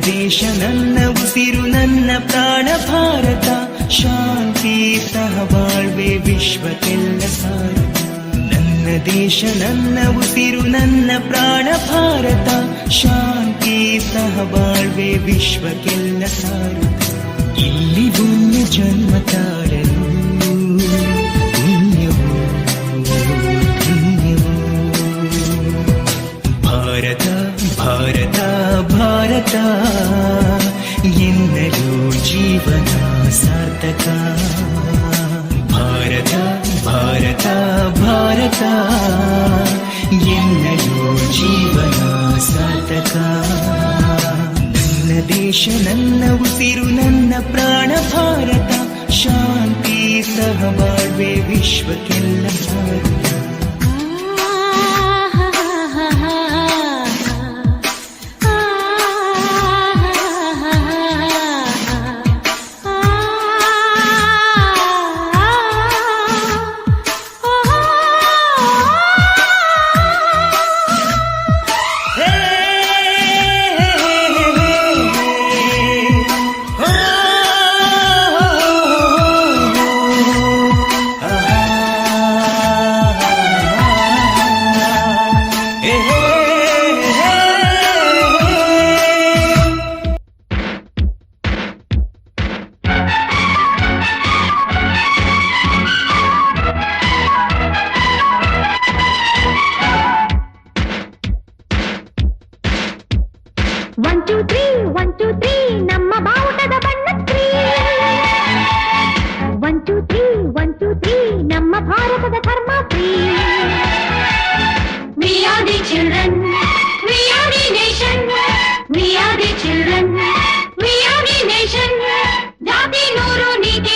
ದೇಶ ನನ್ನ ಉಸಿರು ನನ್ನ ಪ್ರಾಣ ಭಾರತ ಶಾಂತಿ ಸಹಬಾಳ್ವೆ ವಿಶ್ವಕ್ಕೆಲ್ಲ ಸಾರಥ ನನ್ನ ದೇಶ ನನ್ನ ಉಸಿರು ನನ್ನ ಪ್ರಾಣ ಭಾರತ ಶಾಂತಿ ಸಹಬಾಳ್ವೆ ವಿಶ್ವಕ್ಕೆಲ್ಲ ಸಾರಥ ಇಲ್ಲಿ ಭೂಮಿ ಜನ್ಮ ತಾಳಲು ಪುಣ್ಯವೋ ಧನ್ಯವೋ ಭಾರತ ಭಾರತ ಭಾರತ ಎನ್ನಲು ಜೀವನ ಸಾರ್ಥಕ ಭಾರತ ಭಾರತ ಭಾರತ ಎನ್ನಲು ಜೀವನ ಸಾರ್ಥಕ ನನ್ನ ದೇಶ ನನ್ನ ಉಸಿರು ನನ್ನ ಪ್ರಾಣ ಭಾರತ ಶಾಂತಿ ಸಹಬಾಳ್ವೆ ವಿಶ್ವಕ್ಕೆಲ್ಲ ಸಾರಥ One, two, three, ನಮ್ಮ ಬಾವುಟದ ಬಣ್ಣ 3 1, 2, 3 ನಮ್ಮ ಭಾರತದ ಧರ್ಮ 3 We are the children, we are the nation, we are the children, we are the nation. ಜಾತಿ ನೂರು ನೀತಿ